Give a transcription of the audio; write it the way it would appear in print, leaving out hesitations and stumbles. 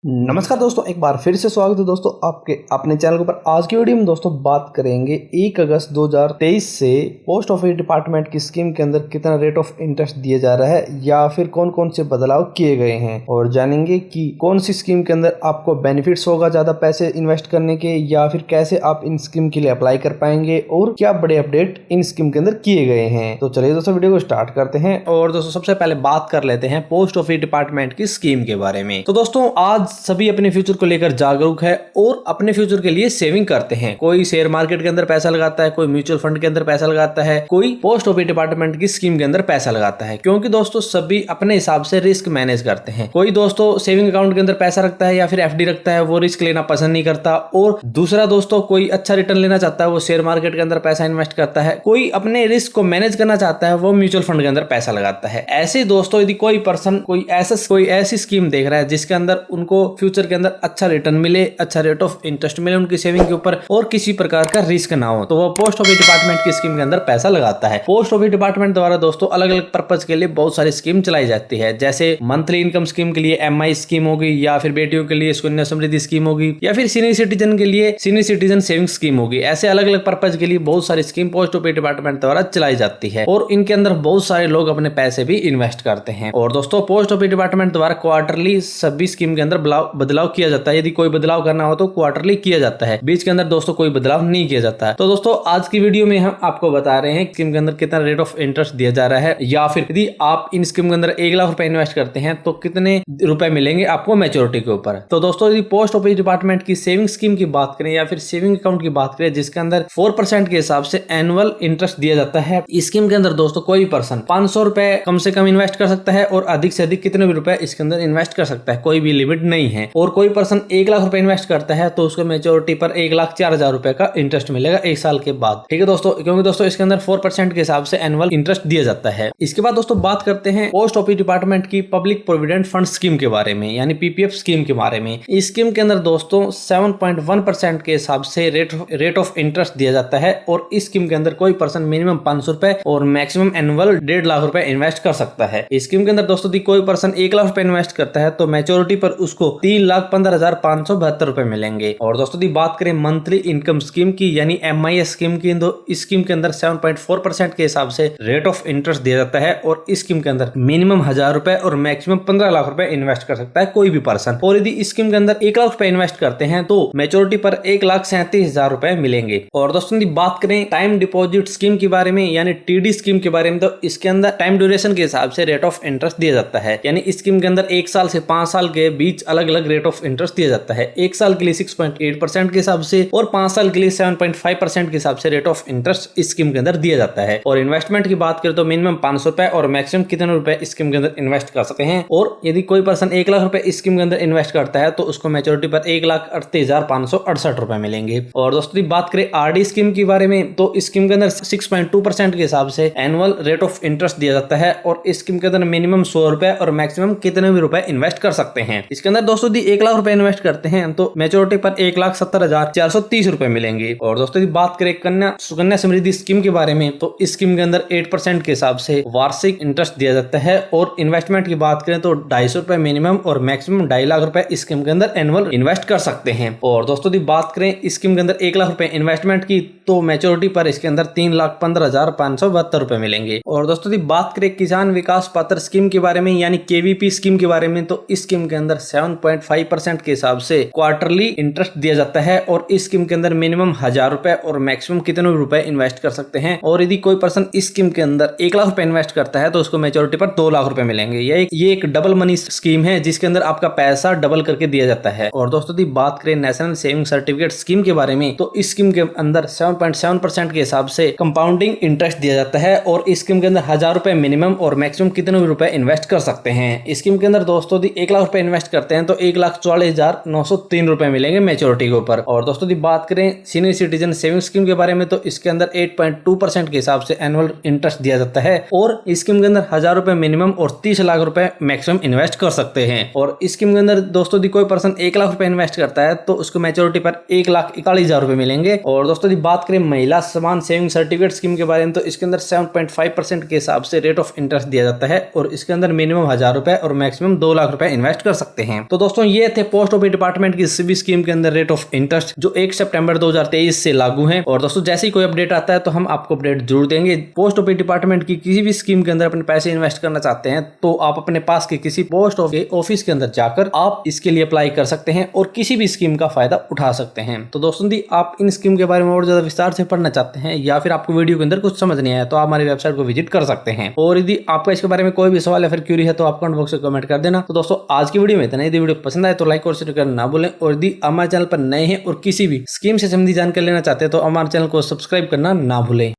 नमस्कार दोस्तों, एक बार फिर से स्वागत है दोस्तों आपके अपने चैनल के ऊपर। आज की वीडियो में दोस्तों बात करेंगे 1 अगस्त 2023 से पोस्ट ऑफिस डिपार्टमेंट की स्कीम के अंदर कितना रेट ऑफ इंटरेस्ट दिया जा रहा है या फिर कौन कौन से बदलाव किए गए हैं, और जानेंगे कि कौन सी स्कीम के अंदर आपको बेनिफिट्स होगा ज्यादा पैसे इन्वेस्ट करने के, या फिर कैसे आप इन स्कीम के लिए अप्लाई कर पाएंगे और क्या बड़े अपडेट इन स्कीम के अंदर किए गए हैं। तो चलिए दोस्तों वीडियो को स्टार्ट करते हैं। और दोस्तों सबसे पहले बात कर लेते हैं पोस्ट ऑफिस डिपार्टमेंट की स्कीम के बारे में। तो दोस्तों आज सभी अपने फ्यूचर को लेकर जागरूक है और अपने फ्यूचर के लिए सेविंग करते हैं। कोई शेयर मार्केट के अंदर पैसा लगाता है, कोई म्यूचुअल फंड के अंदर पैसा लगाता है, कोई पोस्ट ऑफिस डिपार्टमेंट की स्कीम के अंदर पैसा लगाता है, क्योंकि दोस्तों सभी अपने हिसाब से रिस्क मैनेज करते हैं। कोई दोस्तों सेविंग अकाउंट के अंदर पैसा रखता है या फिर एफडी रखता है, वो रिस्क लेना पसंद नहीं करता। और दूसरा दोस्तों कोई अच्छा रिटर्न लेना चाहता है, वो शेयर मार्केट के अंदर पैसा इन्वेस्ट करता है। कोई अपने रिस्क को मैनेज करना चाहता है, वो म्यूचुअल फंड के अंदर पैसा लगाता है। ऐसे दोस्तों यदि कोई पर्सन कोई ऐसी स्कीम देख रहा है जिसके अंदर उनको फ्यूचर के अंदर अच्छा रिटर्न मिले, अच्छा रेट ऑफ इंटरेस्ट मिले उनकी सेविंग के ऊपर, और किसी प्रकार का रिस्क ना हो, तो वो पोस्ट ऑफिस डिपार्टमेंट की स्कीम के अंदर पैसा लगाता है। पोस्ट ऑफिस डिपार्टमेंट द्वारा दोस्तों अलग अलग पर्पज के लिए बहुत सारी स्कीम चलाई जाती है, जैसे मंथली इनकम स्कीम के लिए एमआई स्कीम होगी, या फिर बेटियों के लिए सुकन्या समृद्धि स्कीम होगी, या फिर सीनियर सिटीजन के लिए सीनियर सिटीजन सेविंग स्कीम होगी। ऐसे अलग अलग पर्पज के लिए बहुत सारी स्कीम पोस्ट ऑफिस डिपार्टमेंट द्वारा चलाई जाती है और इनके अंदर बहुत सारे लोग अपने पैसे भी इन्वेस्ट करते हैं। और दोस्तों पोस्ट ऑफिस डिपार्टमेंट द्वारा क्वार्टरली सभी स्कीम के अंदर बदलाव किया जाता है। यदि कोई बदलाव करना हो तो क्वार्टरली किया जाता है, बीच के अंदर दोस्तों कोई बदलाव नहीं किया जाता है। तो दोस्तों आज की वीडियो में हम आपको बता रहे हैं स्कीम के अंदर कितना रेट ऑफ इंटरेस्ट दिया जा रहा है, या फिर यदि आप इन स्कीम के अंदर 1 लाख रुपए इन्वेस्ट करते हैं तो कितने रुपए मिलेंगे आपको मैच्योरिटी के ऊपर। तो दोस्तों यदि पोस्ट ऑफिस डिपार्टमेंट की सेविंग स्कीम की बात करें या फिर सेविंग अकाउंट की बात करें जिसके अंदर 4% के हिसाब से एनुअल इंटरेस्ट दिया जाता है, इस स्कीम के अंदर दोस्तों कोई पर्सन 500 रुपए कम से कम इन्वेस्ट कर सकता है और अधिक से अधिक कितने भी रुपए इसके अंदर इन्वेस्ट कर सकता है, कोई भी लिमिट नहीं है। और कोई पर्सन 1 लाख रुपए इन्वेस्ट करता है तो उसको मैच्योरिटी पर 1,04,000 रुपए का इंटरेस्ट मिलेगा 1 साल के बाद। ठीक है दोस्तों, क्योंकि दोस्तों इसके अंदर 4% के हिसाब से एनुअल इंटरेस्ट दिया जाता है। इसके बाद दोस्तों बात करते हैं पोस्ट ऑफिस डिपार्टमेंट की पब्लिक प्रोविडेंट फंड स्कीम के बारे में, यानी पीपीएफ स्कीम के बारे में। इस स्कीम के अंदर दोस्तों 7.1% के हिसाब से रेट ऑफ इंटरेस्ट दिया जाता है और इस स्कीम के अंदर कोई पर्सन मिनिमम 500 रुपए और मैक्सिमम एनुअल 1.5 लाख रुपए इन्वेस्ट कर सकता है। इस स्कीम के अंदर दोस्तों कोई पर्सन 1 लाख रुपए इन्वेस्ट करता है तो मैच्योरिटी पर उसको 3,15,572 रुपए मिलेंगे। और दोस्तों यदि बात करें मंथली इनकम स्कीम की यानी एमआईएस स्कीम की, तो इस स्कीम के अंदर 7.4% के हिसाब से रेट ऑफ इंटरेस्ट दिया जाता है और इस स्कीम के अंदर मिनिमम 1,000 रुपए और मैक्सिमम 15 लाख रुपए इन्वेस्ट कर सकता है कोई भी पर्सन। और यदि इस स्कीम के अंदर 1 लाख रुपए इन्वेस्ट करते हैं तो मैच्योरिटी पर 1,37,000 रुपए मिलेंगे। और दोस्तों यदि बात करें टाइम डिपॉजिट स्कीम के बारे में यानी टीडी स्कीम के बारे में, तो इसके अंदर टाइम ड्यूरेशन के हिसाब से रेट ऑफ इंटरेस्ट दिया जाता है, यानी इस स्कीम के अंदर 1 साल से 5 साल के बीच अलग अलग रेट ऑफ इंटरेस्ट दिया जाता है। 1 साल के लिए 6.8% के हिसाब से और 5 साल के लिए 7.5% के हिसाब से रेट ऑफ इंटरेस्ट इस स्कीम के अंदर दिया जाता है। और इन्वेस्टमेंट की बात करें तो मिनिमम 500 रुपए और मैक्सिमम कितने रुपए इस स्कीम के अंदर इन्वेस्ट कर सकते हैं। और यदि कोई पर्सन 1 लाख रुपए इस स्कीम के अंदर इन्वेस्ट करता है तो उसको मैच्योरिटी पर 1,38,568 रुपए मिलेंगे। और दोस्तों बात करें आरडी स्कीम के बारे में, तो इस स्कीम के अंदर 6.2% के हिसाब से एनुअल रेट ऑफ इंटरेस्ट दिया जाता है और इस स्कीम के अंदर मिनिमम 100 रुपए और मैक्सिमम कितने भी रुपए इन्वेस्ट कर सकते हैं। इसके अंदर दोस्तों 1 लाख रुपए इन्वेस्ट करते हैं तो मैच्योरिटी पर 1,70,430 रुपए मिलेंगे। और दोस्तों यदि बात करें सुकन्या समृद्धि स्कीम के बारे में, तो इस स्कीम के अंदर 8% के हिसाब से वार्षिक इंटरेस्ट दिया जाता है और इन्वेस्टमेंट की बात करें तो 250 रुपए मिनिमम और मैक्सिमम 2.5 लाख रुपए इस स्कीम के अंदर एनुअल इन्वेस्ट कर सकते हैं। और दोस्तों यदि बात करें इस स्कीम के अंदर 1 लाख रुपए इन्वेस्टमेंट की, तो मैच्योरिटी पर इसके अंदर 3,15,572 रुपए मिलेंगे। और दोस्तों यदि बात करें किसान विकास पत्र स्कीम के बारे में यानी केवीपी स्कीम के बारे में, तो इस स्कीम के अंदर 7.5% के हिसाब से क्वार्टरली इंटरेस्ट दिया जाता है और इस स्कीम के अंदर मिनिमम 1,000 रुपए और मैक्सिमम कितने रुपए इन्वेस्ट कर सकते हैं। और यदि कोई पर्सन इस स्कीम के अंदर 1 लाख रुपए इन्वेस्ट करता है तो उसको मैच्योरिटी पर 2 लाख रुपए मिलेंगे। ये एक डबल मनी स्कीम है जिसके अंदर आपका पैसा डबल करके दिया जाता है। और दोस्तों यदि बात करें नेशनल सेविंग सर्टिफिकेट स्कीम के बारे में, तो इस स्कीम के अंदर 7.7% के हिसाब से कंपाउंडिंग इंटरेस्ट दिया जाता है और इस स्कीम के अंदर 1,000 रुपए मिनिमम और मैक्सिमम कितने भी रुपए इन्वेस्ट कर सकते हैं। इस स्कीम के अंदर दोस्तों यदि 1 लाख रुपए इन्वेस्ट करते हैं तो 1,44,903 रुपए मिलेंगे मैच्योरिटी के ऊपर। और दोस्तों यदि बात करें सीनियर सिटीजन सेविंग स्कीम के बारे में, तो इसके अंदर 8.2% के हिसाब से एनुअल इंटरेस्ट दिया जाता है और इस स्कीम के अंदर 1,000 रुपए मिनिमम और 30 लाख रुपए मैक्सिमम इन्वेस्ट कर सकते हैं। और इस स्कीम के अंदर दोस्तों यदि कोई पर्सन 1 लाख रुपए इन्वेस्ट करता है तो उसको मैच्योरिटी पर 1,41,000 रुपए मिलेंगे। और दोस्तों यदि बात करें महिला समान सेविंग सर्टिफिकेट स्कीम के बारे में, तो इसके अंदर 7.5% के हिसाब से रेट ऑफ इंटरेस्ट दिया जाता है और इसके अंदर मिनिमम 1,000 रुपए और मैक्सिमम 2 लाख रुपए इन्वेस्ट कर सकते हैं। तो दोस्तों ये थे पोस्ट ऑफिस डिपार्टमेंट की सीबी स्कीम के अंदर रेट ऑफ इंटरेस्ट जो 1 सितंबर 2023 से लागू है। और दोस्तों जैसे ही कोई अपडेट आता है तो हम आपको अपडेट जरूर देंगे। पोस्ट ऑफिस डिपार्टमेंट की किसी भी स्कीम के अंदर अपने पैसे इन्वेस्ट करना चाहते हैं तो आप अपने पास के किसी पोस्ट ऑफिस के अंदर जाकर आप इसके लिए अप्लाई कर सकते हैं और किसी भी स्कीम का फायदा उठा सकते हैं। तो दोस्तों यदि आप इन स्कीम के बारे में और ज्यादा विस्तार से पढ़ना चाहते हैं या फिर आपको वीडियो के अंदर कुछ समझ नहीं आया तो आप हमारी वेबसाइट को विजिट कर सकते हैं। और यदि आपका इसके बारे में कोई भी सवाल या फिर क्यूरी है तो आप कमेंट बॉक्स में कमेंट कर देना। तो दोस्तों आज की वीडियो में इतना ही। यदि वीडियो पसंद आए तो लाइक और शेयर करना ना भूलें। और यदि हमारे चैनल पर नए हैं और किसी भी स्कीम से संबंधी जानकारी लेना चाहते हैं तो हमारे चैनल को सब्सक्राइब करना ना भूलें।